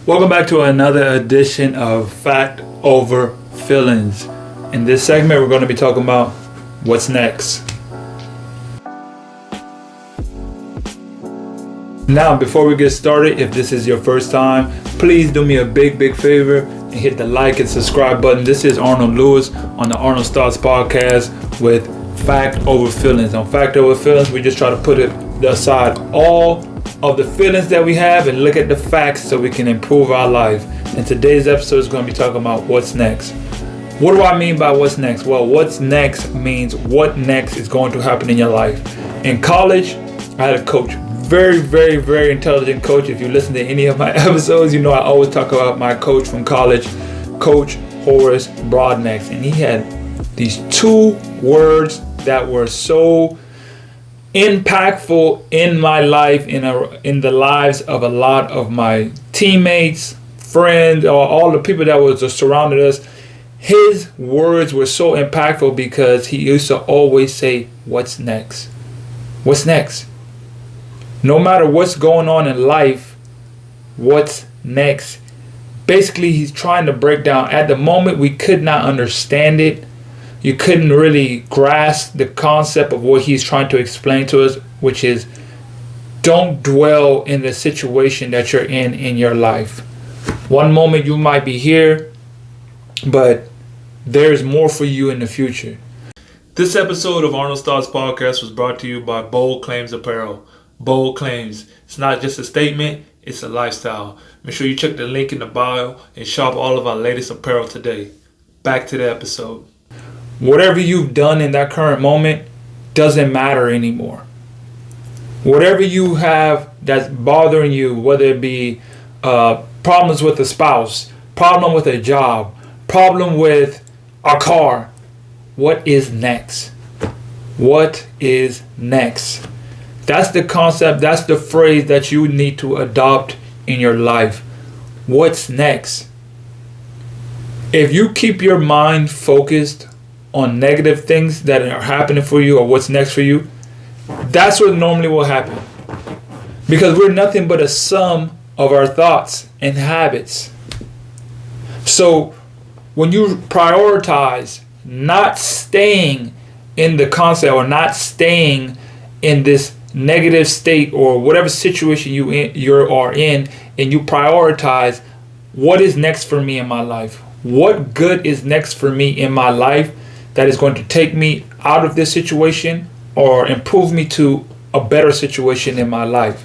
Welcome back to another edition of Fact Over Feelings. In this segment, we're going to be talking about what's next. Now, before we get started, if this is your first time, please do me a big favor and hit the like and subscribe button. This is Arnold Lewis on the Arnoldsthoughts podcast with Fact Over Feelings. On Fact Over Feelings, we just try to put it aside all of the feelings that we have and look at the facts so we can improve our life. And today's episode is going to be talking about what's next. What do I mean by what's next? Well, what's next means what next is going to happen in your life. In college, I had a coach, very intelligent coach. If you listen to any of my episodes, you know I always talk about my coach from college, Coach Horace Broadnecks. And he had these two words that were so impactful in my life, in the lives of a lot of my teammates, friends, or all the people that was surrounded us. His words were so impactful because he used to always say, "What's next? What's next?" No matter what's going on in life, what's next? Basically, he's trying to break down. At the moment, we could not understand it. You couldn't really grasp the concept of what he's trying to explain to us, which is don't dwell in the situation that you're in your life. One moment you might be here, but there's more for you in the future. This episode of Arnold's Thoughts podcast was brought to you by Bold Claims Apparel. Bold Claims. It's not just a statement, it's a lifestyle. Make sure you check the link in the bio and shop all of our latest apparel today. Back to the episode. Whatever you've done in that current moment doesn't matter anymore. Whatever you have that's bothering you, whether it be problems with a spouse, problem with a job, problem with a car, what is next? What is next? That's the concept, that's the phrase that you need to adopt in your life. What's next? If you keep your mind focused on negative things that are happening for you or what's next for you, that's what normally will happen. Because we're nothing but a sum of our thoughts and habits. So when you prioritize not staying in the concept or not staying in this negative state or whatever situation you are in, and you prioritize what is next for me in my life, what good is next for me in my life that is going to take me out of this situation or improve me to a better situation in my life.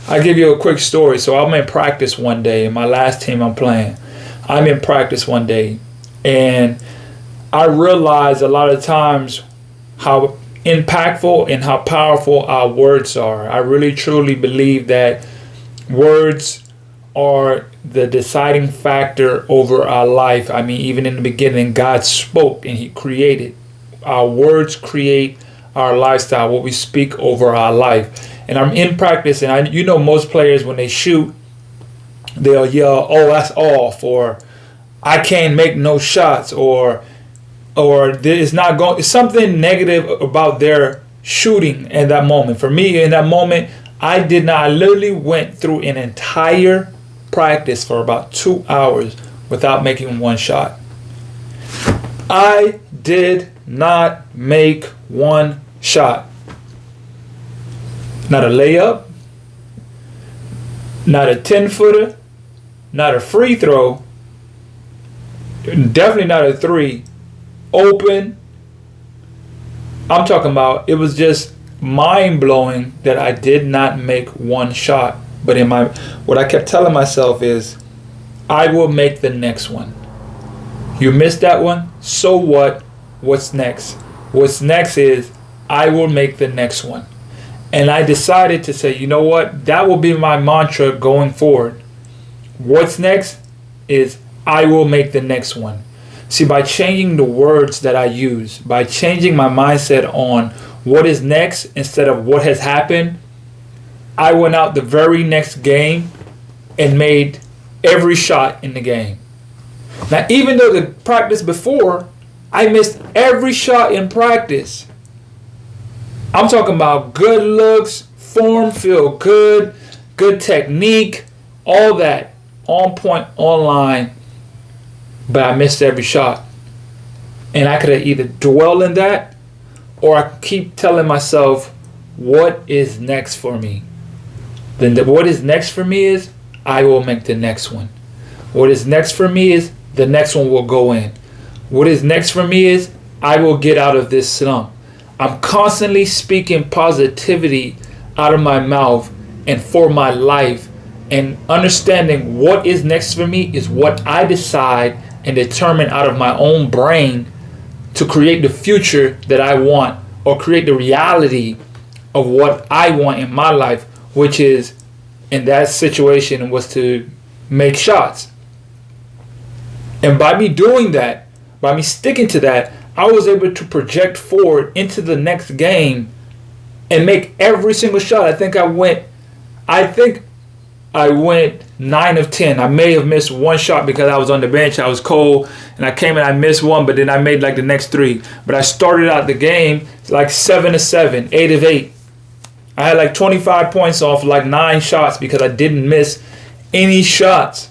I'll give you a quick story. So I'm in practice one day in my last team I'm playing. I'm in practice one day and I realize a lot of times how impactful and how powerful our words are. I really truly believe that words are the deciding factor over our life. I mean, even in the beginning, God spoke and He created. Our words create our lifestyle, what we speak over our life. And I'm in practice, and most players, when they shoot, they'll yell, "Oh, that's off," or "I can't make no shots," or it's not going. It's something negative about their shooting in that moment. For me, in that moment, I did not. I literally went through an entire practice for about 2 hours without making one shot. I did not make one shot. Not a layup, not a 10-footer, not a free throw, definitely not a three. Open. I'm talking about, it was just mind-blowing that I did not make one shot. But what I kept telling myself is, I will make the next one. You missed that one? So what? What's next? What's next is, I will make the next one. And I decided to say, you know what? That will be my mantra going forward. What's next is, I will make the next one. See, by changing the words that I use, by changing my mindset on what is next instead of what has happened, I went out the very next game and made every shot in the game. Now, even though the practice before, I missed every shot in practice. I'm talking about good looks, form, feel good, good technique, all that. on point, online, but I missed every shot. And I could have either dwell in that, or I keep telling myself, what is next for me? Then what is next for me is, I will make the next one. What is next for me is, the next one will go in. What is next for me is, I will get out of this slump. I'm constantly speaking positivity out of my mouth and for my life, and understanding what is next for me is what I decide and determine out of my own brain to create the future that I want, or create the reality of what I want in my life, which is, in that situation, was to make shots. And by me doing that, by me sticking to that, I was able to project forward into the next game and make every single shot. I think I went 9 of 10. I may have missed one shot because I was on the bench. I was cold and I came and I missed one, but then I made like the next 3. But I started out the game like 7 of 7, 8 of 8. I had like 25 points off like 9 shots because I didn't miss any shots.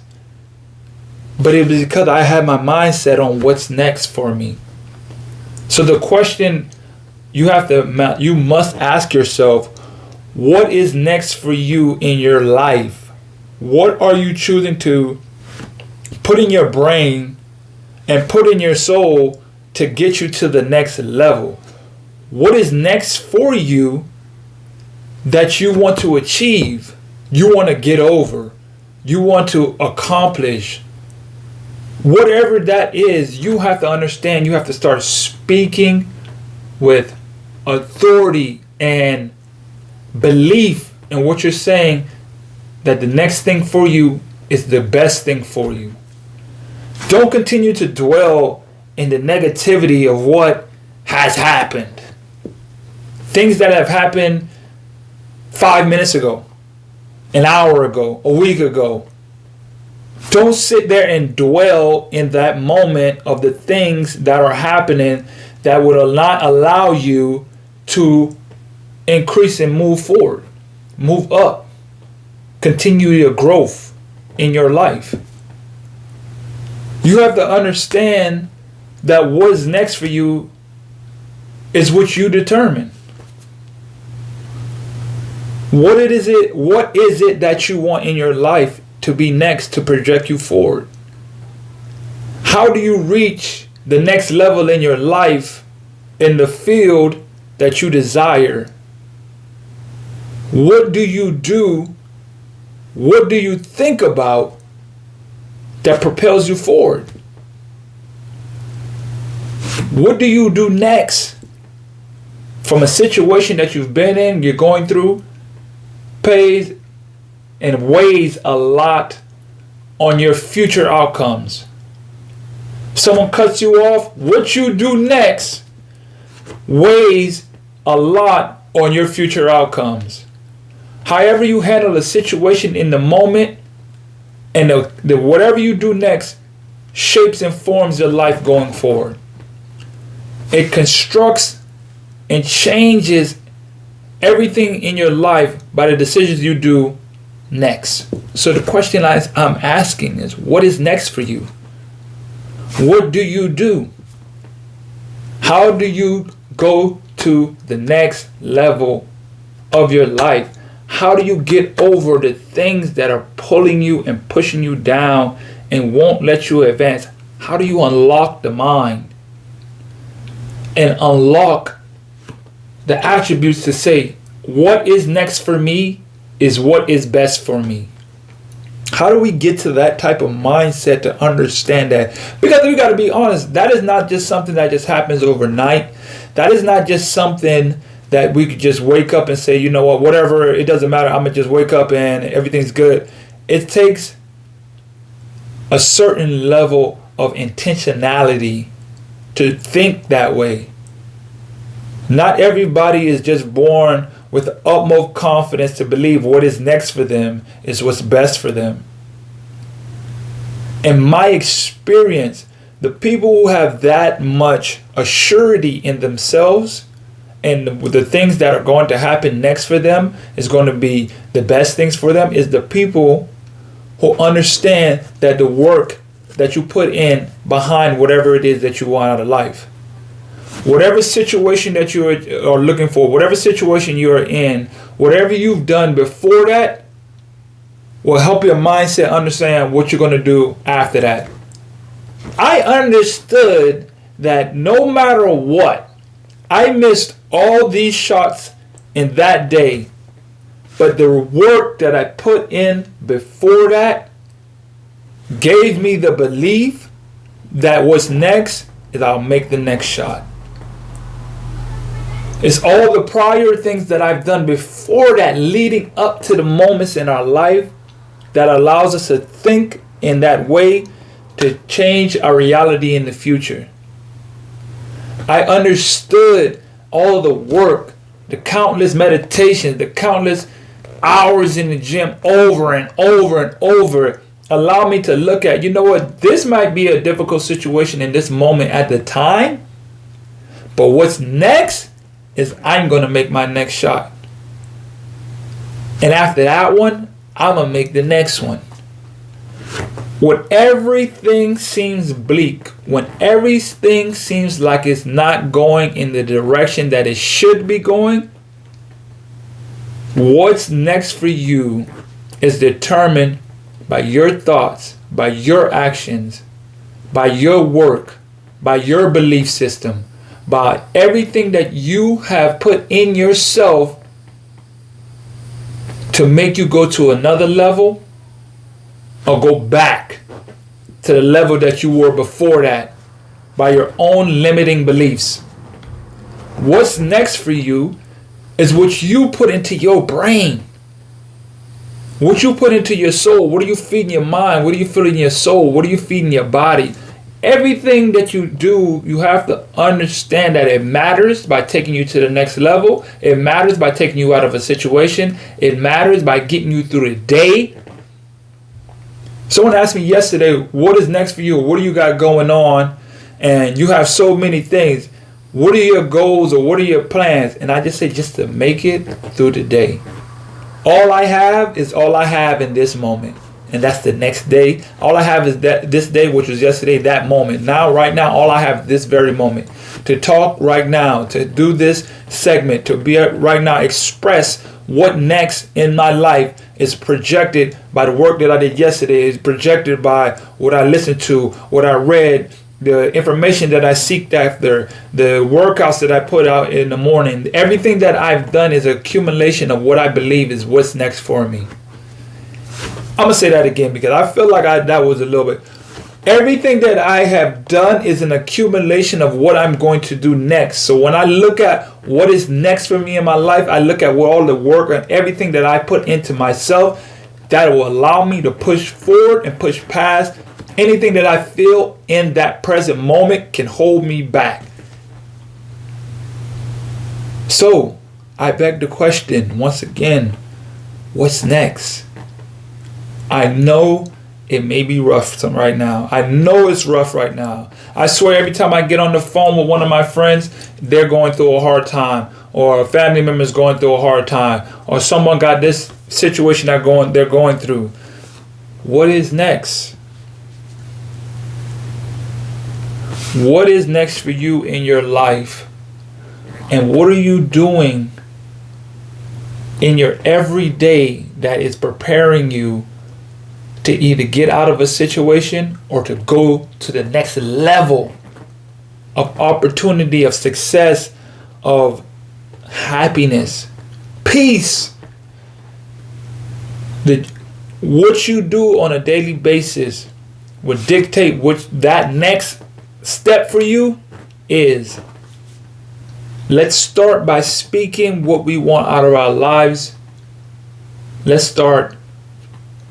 But it was because I had my mindset on what's next for me. So the question you must ask yourself, what is next for you in your life? What are you choosing to put in your brain and put in your soul to get you to the next level? What is next for you that you want to achieve, you want to get over, you want to accomplish? Whatever that is, you have to understand, you have to start speaking with authority and belief in what you're saying, that the next thing for you is the best thing for you. Don't continue to dwell in the negativity of what has happened. Things that have happened 5 minutes ago, an hour ago, a week ago. Don't sit there and dwell in that moment of the things that are happening that would not allow you to increase and move forward, move up, continue your growth in your life. You have to understand that what is next for you is what you determine. What is it that you want in your life to be next, to project you forward? How do you reach the next level in your life in the field that you desire? What do you do? What do you think about that propels you forward? What do you do next from a situation that you've been in, you're going through, pays and weighs a lot on your future outcomes? Someone cuts you off, what you do next weighs a lot on your future outcomes. However you handle a situation in the moment, and the whatever you do next shapes and forms your life going forward. It constructs and changes everything in your life by the decisions you do next. So the question I'm asking is, what is next for you? What do you do? How do you go to the next level of your life? How do you get over the things that are pulling you and pushing you down and won't let you advance? How do you unlock the mind and unlock the attributes to say, what is next for me is what is best for me? How do we get to that type of mindset to understand that? Because we got to be honest, that is not just something that just happens overnight. That is not just something that we could just wake up and say, you know what, whatever, it doesn't matter, I'm going to just wake up and everything's good. It takes a certain level of intentionality to think that way. Not everybody is just born with the utmost confidence to believe what is next for them is what's best for them. In my experience, the people who have that much assurity in themselves and the things that are going to happen next for them is going to be the best things for them is the people who understand that the work that you put in behind whatever it is that you want out of life. Whatever situation that you are looking for, whatever situation you are in, whatever you've done before that will help your mindset understand what you're going to do after that. I understood that no matter what, I missed all these shots in that day, but the work that I put in before that gave me the belief that what's next is I'll make the next shot. It's all the prior things that I've done before that leading up to the moments in our life that allows us to think in that way to change our reality in the future. I understood all the work, the countless meditations, the countless hours in the gym over and over and over allow me to look at, you know what, this might be a difficult situation in this moment at the time, but what's next is I'm going to make my next shot. And after that one, I'm going to make the next one. When everything seems bleak, when everything seems like it's not going in the direction that it should be going, what's next for you is determined by your thoughts, by your actions, by your work, by your belief system, by everything that you have put in yourself to make you go to another level or go back to the level that you were before that by your own limiting beliefs. What's next for you is what you put into your brain. What you put into your soul. What are you feeding your mind? What are you feeding your soul? What are you feeding your body? Everything that you do, you have to understand that it matters by taking you to the next level. It matters by taking you out of a situation. It matters by getting you through the day. Someone asked me yesterday, what is next for you? What do you got going on? And you have so many things. What are your goals or what are your plans? And I just say, just to make it through the day. All I have is all I have in this moment. And that's the next day. All I have is that this day, which was yesterday, that moment. Now, right now, all I have this very moment. To talk right now, to do this segment, to be right now, express what next in my life is projected by the work that I did yesterday, is projected by what I listened to, what I read, the information that I seeked after, the workouts that I put out in the morning. Everything that I've done is an accumulation of what I believe is what's next for me. I'm going to say that again because I feel like that was a little bit. Everything that I have done is an accumulation of what I'm going to do next. So when I look at what is next for me in my life, I look at all the work and everything that I put into myself that will allow me to push forward and push past anything that I feel in that present moment can hold me back. So I beg the question once again, what's next? I know it may be rough right now. I know it's rough right now. I swear every time I get on the phone with one of my friends, they're going through a hard time, or a family member is going through a hard time, or someone got this situation they're going through. What is next? What is next for you in your life? And what are you doing in your everyday that is preparing you to either get out of a situation or to go to the next level of opportunity, of success, of happiness, peace? What you do on a daily basis will dictate what that next step for you is. Let's start by speaking what we want out of our lives. Let's start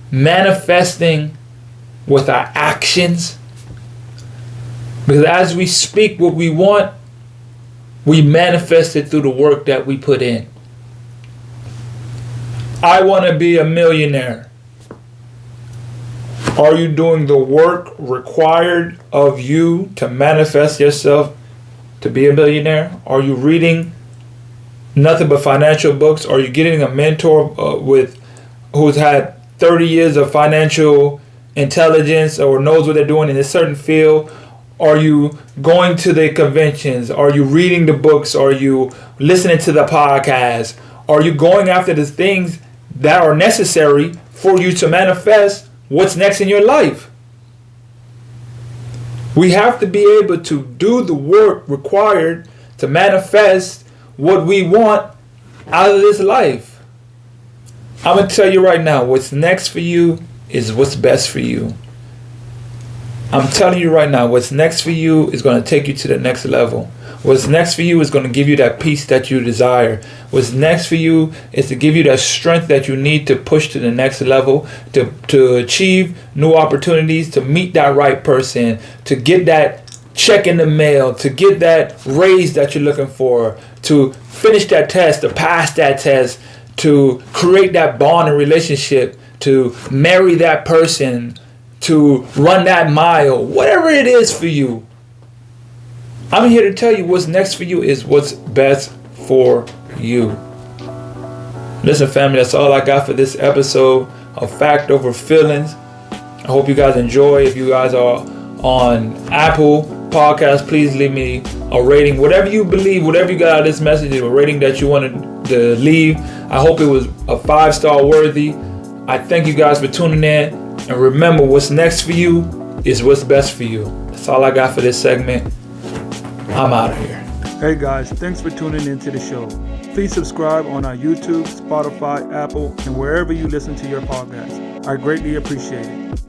manifesting with our actions. Because as we speak what we want, we manifest it through the work that we put in. I want to be a millionaire. Are you doing the work required of you to manifest yourself to be a millionaire? Are you reading nothing but financial books? Are you getting a mentor who's had 30 years of financial intelligence or knows what they're doing in a certain field? Are you going to the conventions? Are you reading the books? Are you listening to the podcast? Are you going after the things that are necessary for you to manifest what's next in your life? We have to be able to do the work required to manifest what we want out of this life. I'm going to tell you right now, what's next for you is what's best for you. I'm telling you right now, what's next for you is going to take you to the next level. What's next for you is going to give you that peace that you desire. What's next for you is to give you that strength that you need to push to the next level, to achieve new opportunities, to meet that right person, to get that check in the mail, to get that raise that you're looking for, to finish that test, to pass that test, to create that bond and relationship, to marry that person, to run that mile, whatever it is for you. I'm here to tell you what's next for you is what's best for you. Listen, family, that's all I got for this episode of Fact Over Feelings. I hope you guys enjoy. If you guys are on Apple Podcasts, please leave me a rating. Whatever you believe, whatever you got out of this message, a rating that you wanted to leave. I hope it was a 5-star worthy. I thank you guys for tuning in. And remember, what's next for you is what's best for you. That's all I got for this segment. I'm out of here. Hey guys, thanks for tuning into the show. Please subscribe on our YouTube, Spotify, Apple, and wherever you listen to your podcast. I greatly appreciate it.